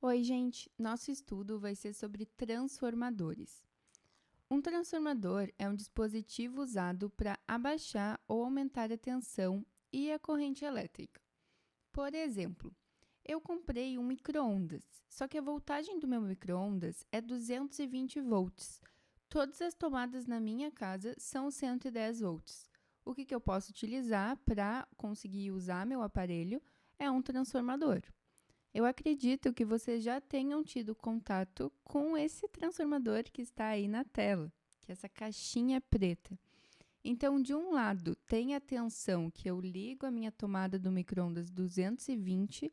Oi, gente! Nosso estudo vai ser sobre transformadores. Um transformador é um dispositivo usado para abaixar ou aumentar a tensão e a corrente elétrica. Por exemplo, eu comprei um micro-ondas, só que a voltagem do meu micro-ondas é 220 volts. Todas as tomadas na minha casa são 110 volts. O que eu posso utilizar para conseguir usar meu aparelho é um transformador. Eu acredito que vocês já tenham tido contato com esse transformador que está aí na tela, que é essa caixinha preta. Então, de um lado, tem a tensão que eu ligo a minha tomada do micro-ondas 220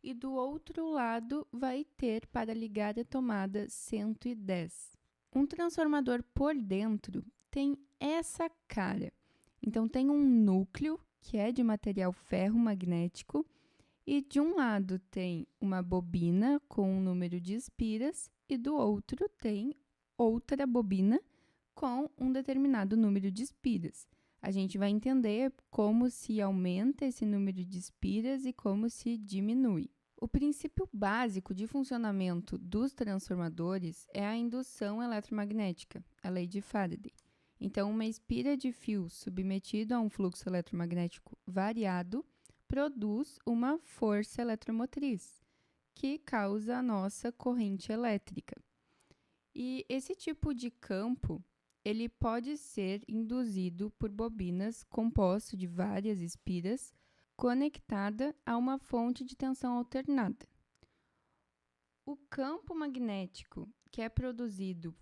e do outro lado vai ter para ligar a tomada 110. Um transformador por dentro tem essa cara. Então, tem um núcleo, que é de material ferro-magnético, e de um lado tem uma bobina com um número de espiras e do outro tem outra bobina com um determinado número de espiras. A gente vai entender como se aumenta esse número de espiras e como se diminui. O princípio básico de funcionamento dos transformadores é a indução eletromagnética, a lei de Faraday. Então, uma espira de fio submetido a um fluxo eletromagnético variado produz uma força eletromotriz, que causa a nossa corrente elétrica. E esse tipo de campo, ele pode ser induzido por bobinas composto de várias espiras, conectada a uma fonte de tensão alternada. O campo magnético, que é produzido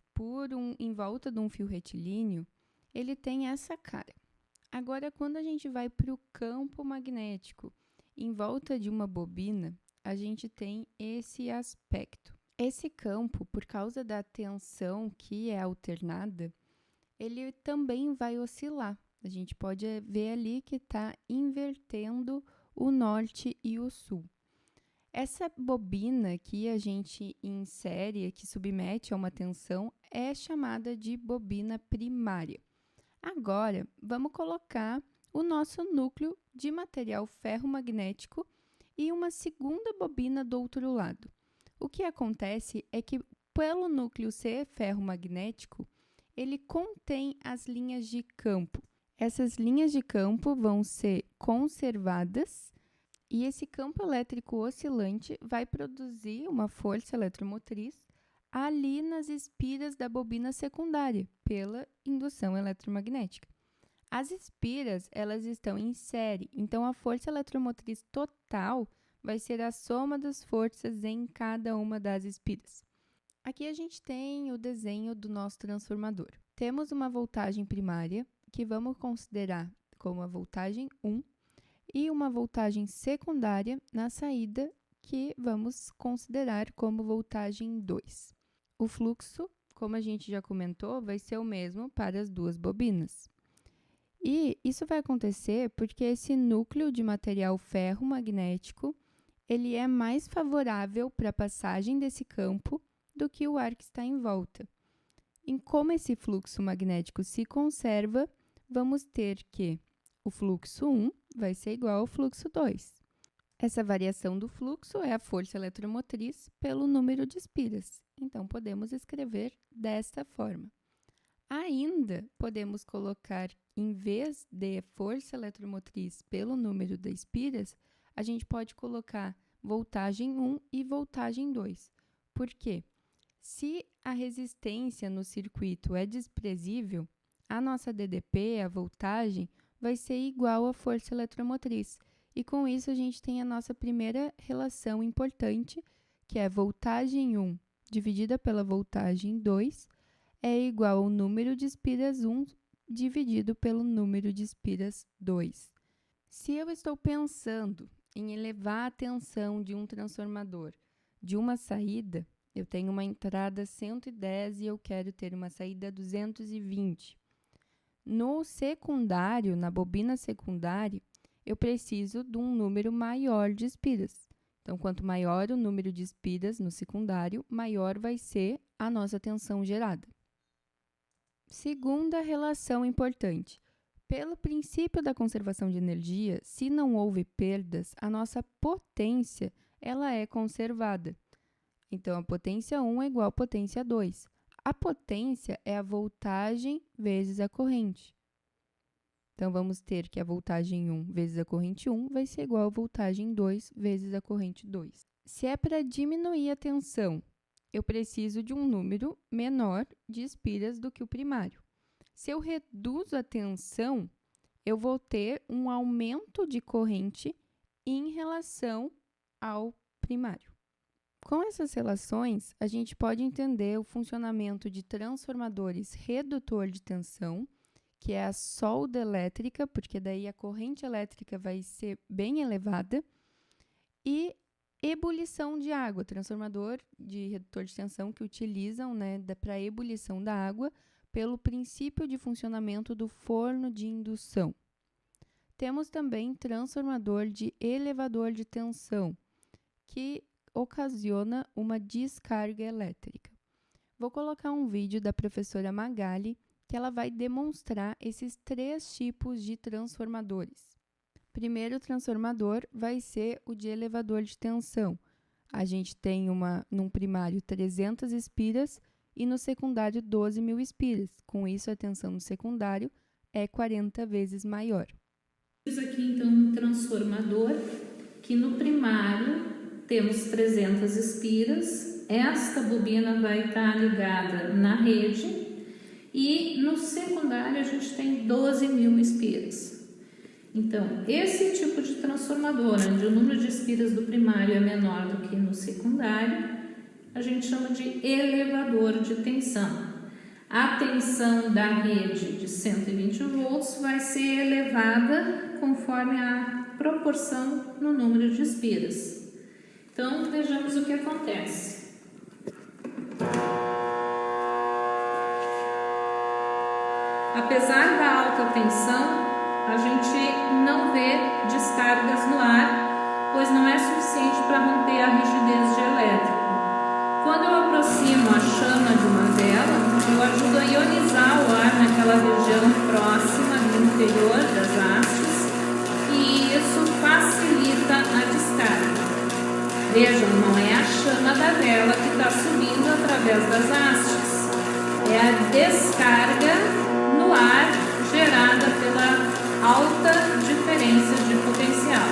em volta de um fio retilíneo, ele tem essa cara. Agora, quando a gente vai para o campo magnético em volta de uma bobina, a gente tem esse aspecto. Esse campo, por causa da tensão que é alternada, ele também vai oscilar. A gente pode ver ali que está invertendo o norte e o sul. Essa bobina que a gente insere, que submete a uma tensão, é chamada de bobina primária. Agora, vamos colocar o nosso núcleo de material ferro-magnético e uma segunda bobina do outro lado. O que acontece é que, pelo núcleo ser ferro-magnético, ele contém as linhas de campo. Essas linhas de campo vão ser conservadas e esse campo elétrico oscilante vai produzir uma força eletromotriz ali nas espiras da bobina secundária, pela indução eletromagnética. As espiras, elas estão em série, então a força eletromotriz total vai ser a soma das forças em cada uma das espiras. Aqui a gente tem o desenho do nosso transformador. Temos uma voltagem primária, que vamos considerar como a voltagem 1, e uma voltagem secundária na saída, que vamos considerar como voltagem 2. O fluxo, como a gente já comentou, vai ser o mesmo para as duas bobinas. E isso vai acontecer porque esse núcleo de material ferro-magnético, ele é mais favorável para a passagem desse campo do que o ar que está em volta. E como esse fluxo magnético se conserva, vamos ter que o fluxo 1 vai ser igual ao fluxo 2. Essa variação do fluxo é a força eletromotriz pelo número de espiras. Então, podemos escrever desta forma. Ainda podemos colocar, em vez de força eletromotriz pelo número de espiras, a gente pode colocar voltagem 1 e voltagem 2. Por quê? Se a resistência no circuito é desprezível, a nossa DDP, a voltagem, vai ser igual à força eletromotriz. E com isso a gente tem a nossa primeira relação importante, que é voltagem 1 dividida pela voltagem 2 é igual ao número de espiras 1 dividido pelo número de espiras 2. Se eu estou pensando em elevar a tensão de um transformador de uma saída, eu tenho uma entrada 110 e eu quero ter uma saída 220. No secundário, na bobina secundária, eu preciso de um número maior de espiras. Então, quanto maior o número de espiras no secundário, maior vai ser a nossa tensão gerada. Segunda relação importante. Pelo princípio da conservação de energia, se não houve perdas, a nossa potência ela é conservada. Então, a potência 1 é igual à potência 2. A potência é a voltagem vezes a corrente. Então, vamos ter que a voltagem 1 vezes a corrente 1 vai ser igual a voltagem 2 vezes a corrente 2. Se é para diminuir a tensão, eu preciso de um número menor de espiras do que o primário. Se eu reduzo a tensão, eu vou ter um aumento de corrente em relação ao primário. Com essas relações, a gente pode entender o funcionamento de transformadores redutor de tensão, que é a solda elétrica, porque daí a corrente elétrica vai ser bem elevada, e ebulição de água, transformador de redutor de tensão que utilizam, para ebulição da água pelo princípio de funcionamento do forno de indução. Temos também transformador de elevador de tensão, que ocasiona uma descarga elétrica. Vou colocar um vídeo da professora Magali, que ela vai demonstrar esses 3 tipos de transformadores. Primeiro transformador vai ser o de elevador de tensão. A gente tem num primário 300 espiras e no secundário 12.000 espiras. Com isso, a tensão no secundário é 40 vezes maior. Aqui, então, um transformador que no primário temos 300 espiras. Esta bobina vai estar ligada na rede e no secundário a gente tem 12.000 espiras. Então, esse tipo de transformador, onde o número de espiras do primário é menor do que no secundário, a gente chama de elevador de tensão. A tensão da rede de 120 volts vai ser elevada conforme a proporção no número de espiras. Então, vejamos o que acontece. Apesar da alta tensão, a gente não vê descargas no ar, pois não é suficiente para romper a rigidez de elétrico. Quando eu aproximo a chama de uma vela, eu ajudo a ionizar o ar naquela região próxima do interior das hastes e isso facilita a descarga. Vejam, não é a chama da vela que está subindo através das hastes, é a descarga no ar gerada pela alta diferença de potencial.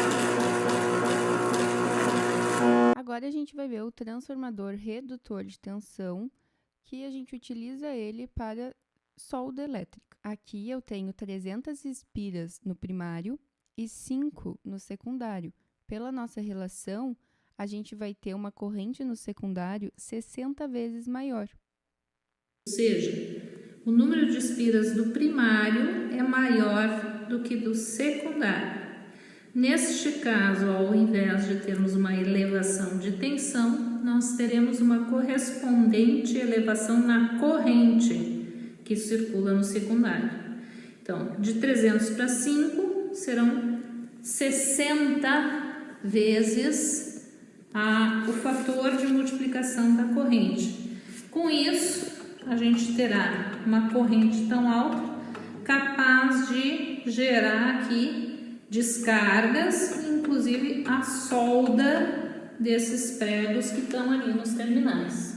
Agora a gente vai ver o transformador redutor de tensão, que a gente utiliza ele para solda elétrica. Aqui eu tenho 300 espiras no primário e 5 no secundário. Pela nossa relação, a gente vai ter uma corrente no secundário 60 vezes maior. Ou seja, o número de espiras do primário é maior do que do secundário. Neste caso, ao invés de termos uma elevação de tensão, nós teremos uma correspondente elevação na corrente que circula no secundário. Então, de 300 para 5 serão 60 vezes o fator de multiplicação da corrente. Com isso, a gente terá uma corrente tão alta capaz de gerar aqui descargas, inclusive a solda desses pregos que estão ali nos terminais.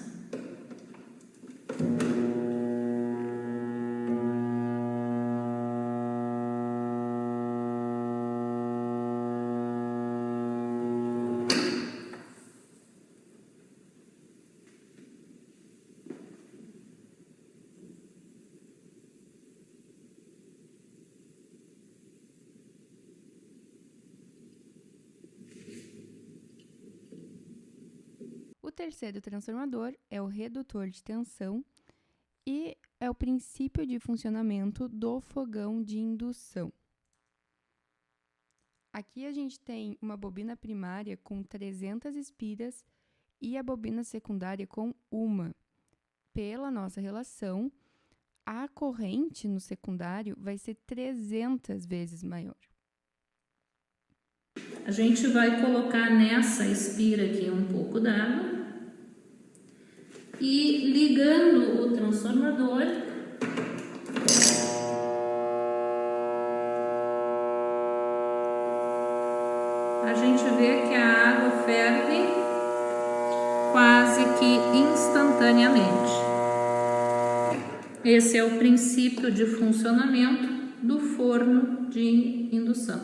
O terceiro transformador é o redutor de tensão e é o princípio de funcionamento do fogão de indução. Aqui a gente tem uma bobina primária com 300 espiras e a bobina secundária com 1. Pela nossa relação, a corrente no secundário vai ser 300 vezes maior. A gente vai colocar nessa espira aqui um pouco d'água e ligando o transformador, a gente vê que a água ferve quase quase que instantaneamente. Esse é o princípio de funcionamento do forno de indução.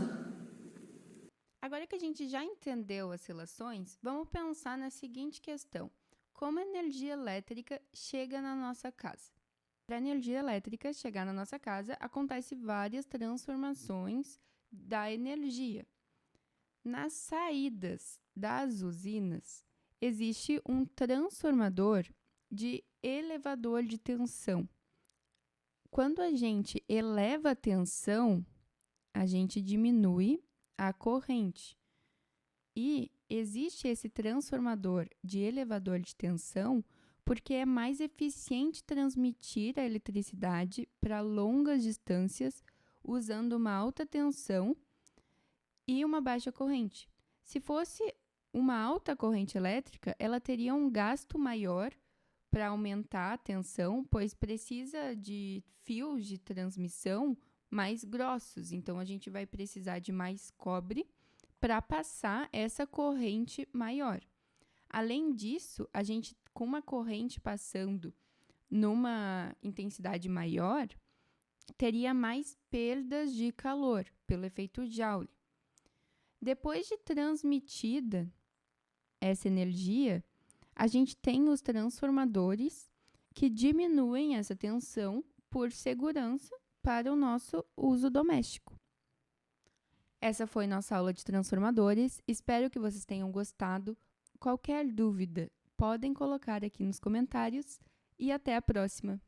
Agora que a gente já entendeu as relações, vamos pensar na seguinte questão: como a energia elétrica chega na nossa casa? Para a energia elétrica chegar na nossa casa, acontecem várias transformações da energia. Nas saídas das usinas, existe um transformador de elevador de tensão. Quando a gente eleva a tensão, a gente diminui a corrente. E existe esse transformador de elevador de tensão porque é mais eficiente transmitir a eletricidade para longas distâncias usando uma alta tensão e uma baixa corrente. Se fosse uma alta corrente elétrica, ela teria um gasto maior para aumentar a tensão, pois precisa de fios de transmissão mais grossos. Então, a gente vai precisar de mais cobre para passar essa corrente maior. Além disso, a gente, com uma corrente passando numa intensidade maior, teria mais perdas de calor pelo efeito Joule. Depois de transmitida essa energia, a gente tem os transformadores que diminuem essa tensão por segurança para o nosso uso doméstico. Essa foi nossa aula de transformadores. Espero que vocês tenham gostado. Qualquer dúvida, podem colocar aqui nos comentários e até a próxima!